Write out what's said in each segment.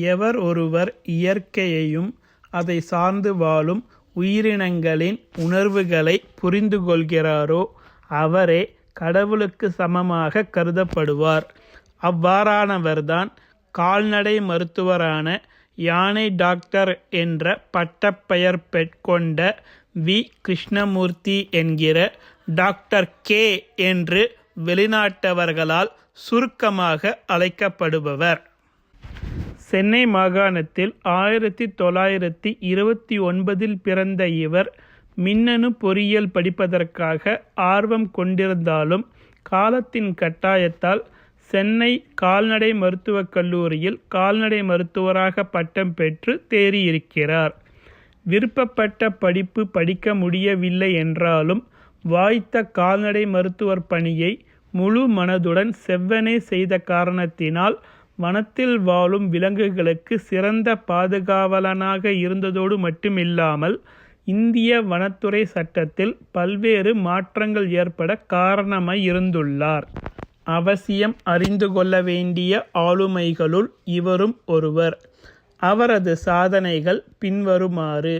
எவர் ஒருவர் இயற்கையையும் அதை சார்ந்து வாழும் உயிரினங்களின் உணர்வுகளை புரிந்து கொள்கிறாரோ அவரே கடவுளுக்கு சமமாக கருதப்படுவார். அவ்வாறானவர்தான் கால்நடை மருத்துவரான யானை டாக்டர் என்ற பட்டப்பெயர் கொண்ட வி. கிருஷ்ணமூர்த்தி என்கிற டாக்டர் கே என்று வெளிநாட்டவர்களால் சுருக்கமாக அழைக்கப்படுபவர். சென்னை மாகாணத்தில் 1929 பிறந்த இவர் மின்னணு பொறியியல் படிப்பதற்காக ஆர்வம் கொண்டிருந்தாலும் காலத்தின் கட்டாயத்தால் சென்னை கால்நடை மருத்துவக் கல்லூரியில் கால்நடை மருத்துவராக பட்டம் பெற்று தேறியிருக்கிறார். விருப்பப்பட்ட படிப்பு படிக்க முடியவில்லை என்றாலும் வாய்த்த கால்நடை மருத்துவர் பணியை முழு மனதுடன் செவ்வனே செய்த காரணத்தினால் வனத்தில் வாழும் விலங்குகளுக்கு சிறந்த பாதுகாவலனாக இருந்ததோடு மட்டுமில்லாமல் இந்திய வனத்துறை சட்டத்தில் பல்வேறு மாற்றங்கள் ஏற்பட காரணமாய் இருந்துள்ளார். அவசியம் அறிந்து கொள்ள வேண்டிய ஆளுமைகளுள் இவரும் ஒருவர். அவரது சாதனைகள் பின்வருமாறு: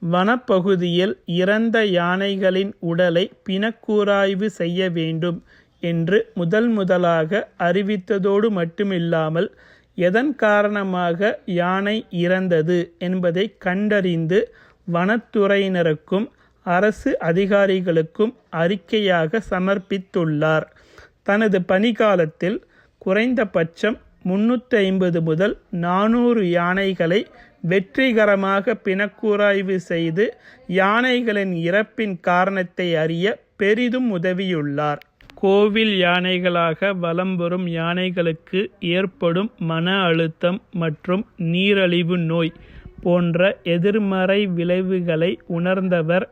வனப்பகுதியில் இறந்த யானைகளின் உடலை பிணக்கூராய்வு செய்ய வேண்டும் என்று முதலாக அறிவித்ததோடு மட்டுமில்லாமல் எதன் காரணமாக யானை இறந்தது என்பதை கண்டறிந்து வனத்துறையினருக்கும் அரசு அதிகாரிகளுக்கும் அறிக்கையாக சமர்ப்பித்துள்ளார். தனது பணிக்காலத்தில் குறைந்தபட்சம் 350 முதல் 400 யானைகளை வெற்றிகரமாக பிணக்கூராய்வு செய்து யானைகளின் இறப்பின் காரணத்தை அறிய பெரிதும் உதவியுள்ளார். கோவில் யானைகளாக வலம் வரும் யானைகளுக்கு ஏற்படும் மன அழுத்தம் மற்றும் நீரழிவு நோய் போன்ற எதிர்மறை விளைவுகளை உணர்ந்தவர்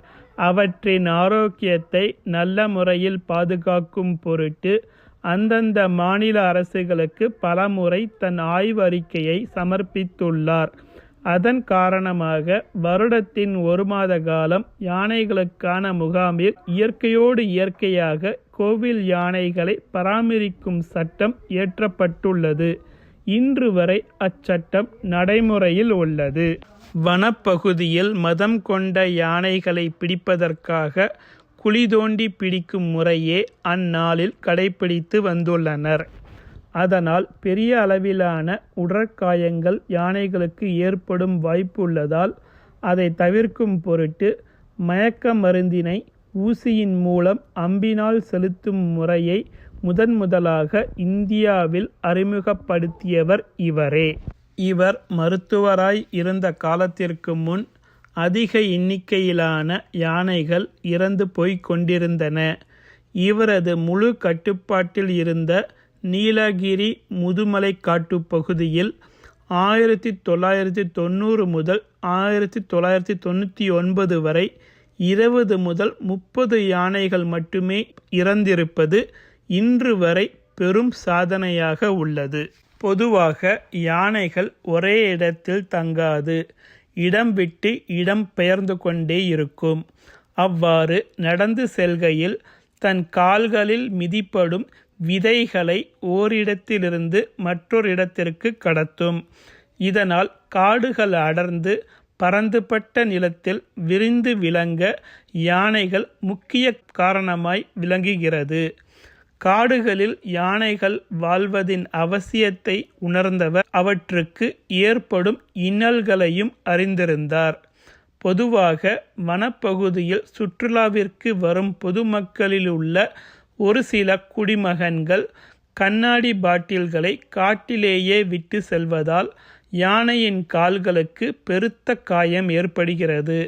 அவற்றின் ஆரோக்கியத்தை நல்ல முறையில் பாதுகாக்கும் பொருட்டு அந்தந்த மாநில அரசுகளுக்கு பலமுறை தன் ஆய்வு அறிக்கையை சமர்ப்பித்துள்ளார். அதன் காரணமாக வருடத்தின் 1 மாத காலம் யானைகளுக்கான முகாமில் இயற்கையாக கோவில் யானைகளை பராமரிக்கும் சட்டம் இயற்றப்பட்டுள்ளது. இன்று வரை அச்சட்டம் நடைமுறையில் உள்ளது. வனப்பகுதியில் மதம் கொண்ட யானைகளை பிடிப்பதற்காக குழி தோண்டி பிடிக்கும் முறையே அந்நாளில் கடைபிடித்து வந்துள்ளனர். அதனால் பெரிய அளவிலான உடற்காயங்கள் யானைகளுக்கு ஏற்படும் வாய்ப்பு உள்ளதால் அதை தவிர்க்கும் பொருட்டு மயக்க மருந்தினை ஊசியின் மூலம் அம்பினால் செலுத்தும் முறையை முதலாக இந்தியாவில் அறிமுகப்படுத்தியவர் இவரே. இவர் மருத்துவராய் இருந்த காலத்திற்கு முன் அதிக எண்ணிக்கையிலான யானைகள் இறந்து போய்க் கொண்டிருந்தன. இவரது முழு கட்டுப்பாட்டில் இருந்த நீலகிரி முதுமலை காட்டுப் பகுதியில் 1990 முதல் 1999 வரை 20 முதல் 30 யானைகள் மட்டுமே இறந்திருப்பது இன்று வரை பெரும் சாதனையாக உள்ளது. பொதுவாக யானைகள் ஒரே இடத்தில் தங்காது, இடம் விட்டு இடம் பெயர்ந்து கொண்டே இருக்கும். அவ்வாறு நடந்து செல்கையில் தன் கால்களில் மிதிப்படும் விதைகளை ஓரிடத்திலிருந்து மற்றொரு இடத்திற்கு கடத்தும். இதனால் காடுகள் அடர்ந்து பரந்துபட்ட நிலத்தில் விரிந்து விளங்க யானைகள் முக்கிய காரணமாய் விளங்குகிறது. காடுகளில் யானைகள் வாழ்வதின் அவசியத்தை உணர்ந்தவர் அவற்றுக்கு ஏற்படும் இன்னல்களையும் அறிந்திருந்தார். பொதுவாக வனப்பகுதியில் சுற்றுலாவிற்கு வரும் பொதுமக்களில் உள்ள ஒரு சில குடிமகன்கள் கண்ணாடி பாட்டில்களை காட்டிலேயே விட்டு செல்வதால் யானையின் கால்களுக்கு பெருத்த காயம் ஏற்படுகிறது.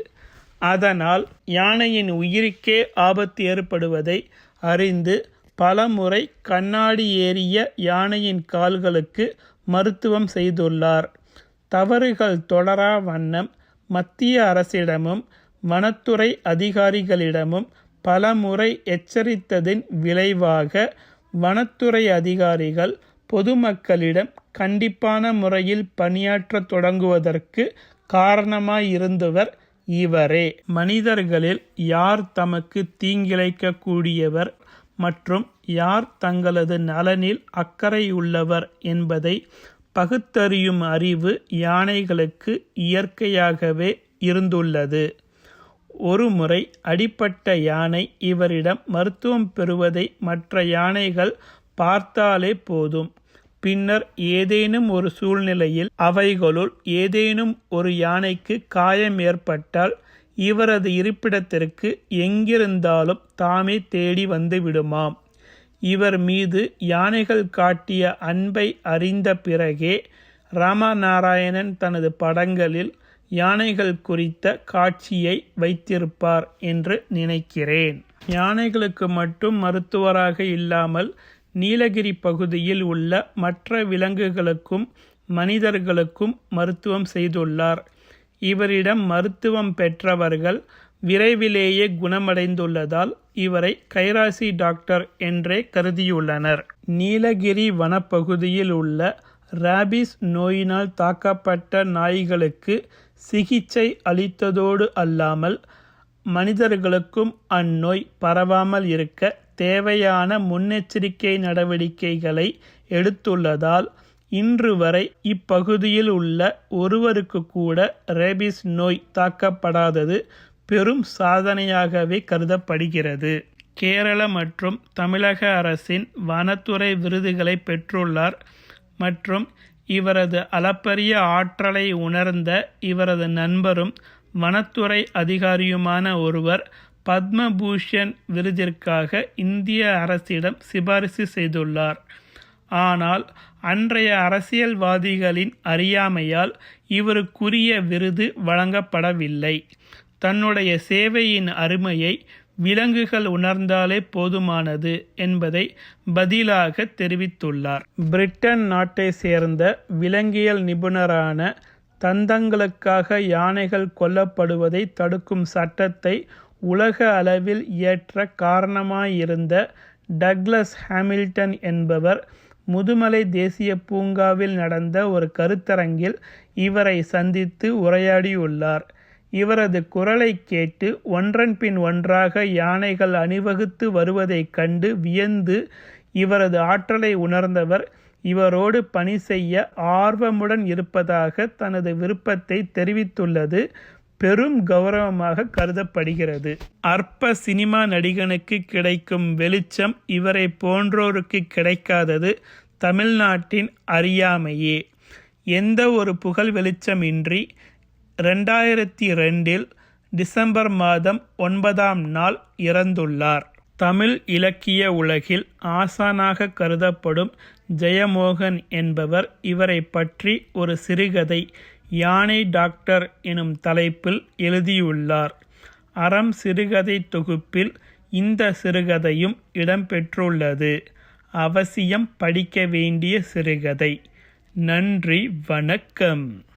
அதனால் யானையின் உயிருக்கே ஆபத்து ஏற்படுவதை அறிந்து பலமுறை கண்ணாடி ஏறிய யானையின் கால்களுக்கு மருத்துவம் செய்துள்ளார். தவறுகள் தொடரா வண்ணம் மத்திய அரசிடமும் வனத்துறை அதிகாரிகளிடமும் பலமுறை எச்சரித்ததின் விளைவாக வனத்துறை அதிகாரிகள் பொதுமக்களிடம் கண்டிப்பான முறையில் பணியாற்ற தொடங்குவதற்கு காரணமாயிருந்தவர் இவரே. மனிதர்களில் யார் தமக்கு தீங்கிழைக்க கூடியவர் மற்றும் யார் தங்களது நலனில் அக்கறை உள்ளவர் என்பதை பகுத்தறியும் அறிவு யானைகளுக்கு இயற்கையாகவே இருந்துள்ளது. ஒருமுறை அடிபட்ட யானை இவரிடம் மருத்துவம் பெறுவதை மற்ற யானைகள் பார்த்தாலே போதும். பின்னர் ஏதேனும் ஒரு சூழ்நிலையில் அவைகளுள் ஏதேனும் ஒரு யானைக்கு காயம் ஏற்பட்டால் இவரது இருப்பிடத்திற்கு எங்கிருந்தாலும் தாமே தேடி வந்து விடுமாம். இவர் மீது யானைகள் காட்டிய அன்பை அறிந்த பிறகே ராமநாராயணன் தனது படங்களில் யானைகள் குறித்த காட்சியை வைத்திருப்பார் என்று நினைக்கிறேன். யானைகளுக்கு மட்டும் மருத்துவராக இல்லாமல் நீலகிரி பகுதியில் உள்ள மற்ற விலங்குகளுக்கும் மனிதர்களுக்கும் மருத்துவம் செய்துள்ளார். இவரிடம் மருத்துவம் பெற்றவர்கள் விரைவிலேயே குணமடைந்துள்ளதால் இவரை கைராசி டாக்டர் என்றே கருதியுள்ளனர். நீலகிரி வனப்பகுதியில் உள்ள ராபிஸ் நோயினால் தாக்கப்பட்ட நாய்களுக்கு சிகிச்சை அளித்ததோடு அல்லாமல் மனிதர்களுக்கும் அந்நோய் பரவாமல் இருக்க தேவையான முன்னெச்சரிக்கை நடவடிக்கைகளை எடுத்துள்ளதால் இன்று வரை இப்பகுதியில் உள்ள ஒருவருக்கு கூட ரேபிஸ் நோய் தாக்கப்படாதது பெரும் சாதனையாகவே கருதப்படுகிறது. கேரள மற்றும் தமிழக அரசின் வனத்துறை விருதுகளை பெற்றுள்ளார். மற்றும் இவரது அளப்பரிய ஆற்றலை உணர்ந்த இவரது நண்பரும் வனத்துறை அதிகாரியுமான ஒருவர் பத்மபூஷன் விருதிற்காக இந்திய அரசிடம் சிபாரிசு செய்துள்ளார். ஆனால் அன்றைய அரசியல்வாதிகளின் அறியாமையால் இவருக்குரிய விருது வழங்கப்படவில்லை. தன்னுடைய சேவையின் அருமையை விலங்குகள் உணர்ந்தாலே போதுமானது என்பதை பதிலாக தெரிவித்துள்ளார். பிரிட்டன் நாட்டை சேர்ந்த விலங்கியல் நிபுணரான தந்தங்களுக்காக யானைகள் கொல்லப்படுவதை தடுக்கும் சட்டத்தை உலக அளவில் இயற்ற காரணமாயிருந்த டக்ளஸ் ஹாமில்டன் என்பவர் முதுமலை தேசிய பூங்காவில் நடந்த ஒரு கருத்தரங்கில் இவரை சந்தித்து உரையாடியுள்ளார். இவரது குரலை கேட்டு ஒன்றன் பின் ஒன்றாக யானைகள் அணிவகுத்து வருவதைக் கண்டு வியந்து இவரது ஆற்றலை உணர்ந்தவர் இவரோடு பணி செய்ய ஆர்வமுடன் இருப்பதாக தனது விருப்பத்தை தெரிவித்துள்ளது பெரும் கௌரவமாக கருதப்படுகிறது. அற்ப சினிமா நடிகனுக்கு கிடைக்கும் வெளிச்சம் இவரை போன்றோருக்கு கிடைக்காதது தமிழ்நாட்டின் அறியாமையே. எந்த ஒரு புகழ் வெளிச்சமின்றி 2002 டிசம்பர் மாதம் 9ஆம் நாள் இறந்துள்ளார். தமிழ் இலக்கிய உலகில் ஆசானாக கருதப்படும் ஜெயமோகன் என்பவர் இவரை பற்றி ஒரு சிறுகதை யானை டாக்டர் எனும் தலைப்பில் எழுதியுள்ளார். அறம் சிறுகதை தொகுப்பில் இந்த சிறுகதையும் இடம்பெற்றுள்ளது. அவசியம் படிக்க வேண்டிய சிறுகதை. நன்றி, வணக்கம்.